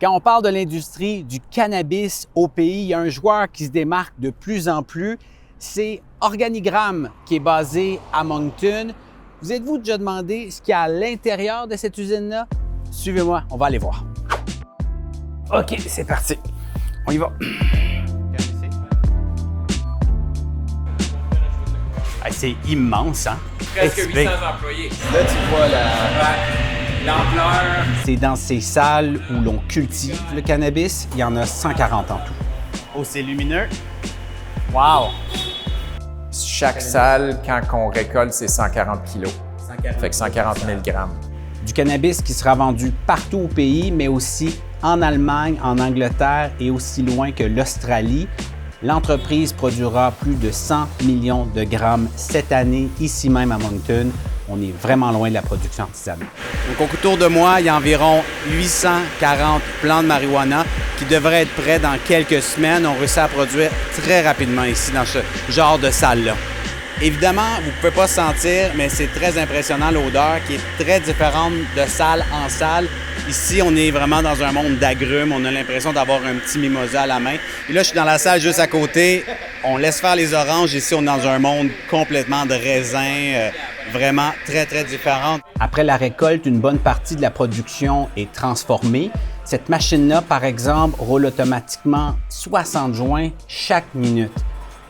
Quand on parle de l'industrie du cannabis au pays, il y a un joueur qui se démarque de plus en plus, c'est Organigram qui est basé à Moncton. Vous êtes-vous déjà demandé ce qu'il y a à l'intérieur de cette usine-là? Suivez-moi, on va aller voir. OK, c'est parti. On y va. C'est immense, hein? Presque 800 employés. Là, tu vois l'ampleur. C'est dans ces salles où l'on cultive le cannabis. Il y en a 140 en tout. Oh, c'est lumineux. Wow! Chaque salle, quand on récolte, c'est 140 kilos. Fait que 140 000 grammes. Du cannabis qui sera vendu partout au pays, mais aussi en Allemagne, en Angleterre et aussi loin que l'Australie. L'entreprise produira plus de 100 millions de grammes cette année, ici même à Moncton. On est vraiment loin de la production artisanale. Donc, autour de moi, il y a environ 840 plants de marijuana qui devraient être prêts dans quelques semaines. On réussit à produire très rapidement ici, dans ce genre de salle-là. Évidemment, vous ne pouvez pas sentir, mais c'est très impressionnant l'odeur qui est très différente de salle en salle. Ici, on est vraiment dans un monde d'agrumes. On a l'impression d'avoir un petit mimosa à la main. Et là, je suis dans la salle juste à côté. On laisse faire les oranges. Ici, on est dans un monde complètement de raisins, vraiment très, très différent. Après la récolte, une bonne partie de la production est transformée. Cette machine-là, par exemple, roule automatiquement 60 joints chaque minute.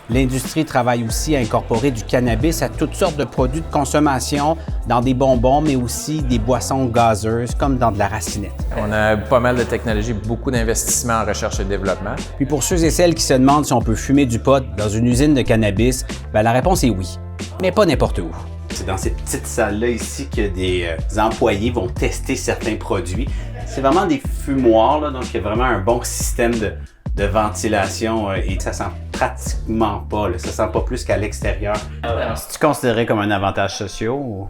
L'industrie travaille aussi à incorporer du cannabis à toutes sortes de produits de consommation, dans des bonbons, mais aussi des boissons gazeuses, comme dans de la racinette. On a pas mal de technologies, beaucoup d'investissements en recherche et développement. Puis pour ceux et celles qui se demandent si on peut fumer du pot dans une usine de cannabis, bien, la réponse est oui, mais pas n'importe où. C'est dans cette petite salle-là ici que des employés vont tester certains produits. C'est vraiment des fumoirs, là, donc il y a vraiment un bon système de ventilation et ça sent pratiquement pas, là. Ça sent pas plus qu'à l'extérieur. C'est-tu considéré comme un avantage social ou?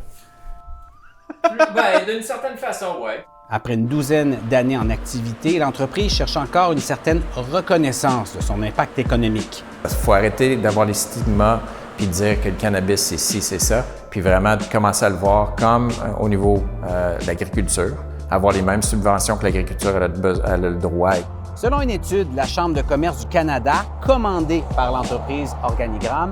Ben, d'une certaine façon, oui. Après une douzaine d'années en activité, l'entreprise cherche encore une certaine reconnaissance de son impact économique. Il faut arrêter d'avoir les stigmas puis dire que le cannabis, c'est ci, c'est ça, puis vraiment commencer à le voir comme au niveau de l'agriculture, avoir les mêmes subventions que l'agriculture a le droit. Selon une étude de la Chambre de commerce du Canada, commandée par l'entreprise Organigram,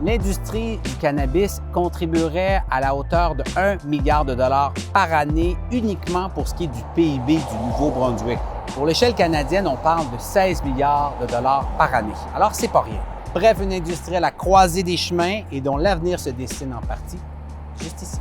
l'industrie du cannabis contribuerait à la hauteur de 1 milliard de dollars par année uniquement pour ce qui est du PIB du Nouveau-Brunswick. Pour l'échelle canadienne, on parle de 16 milliards de dollars par année. Alors, c'est pas rien. Bref, une industrie à la croisée des chemins et dont l'avenir se dessine en partie juste ici.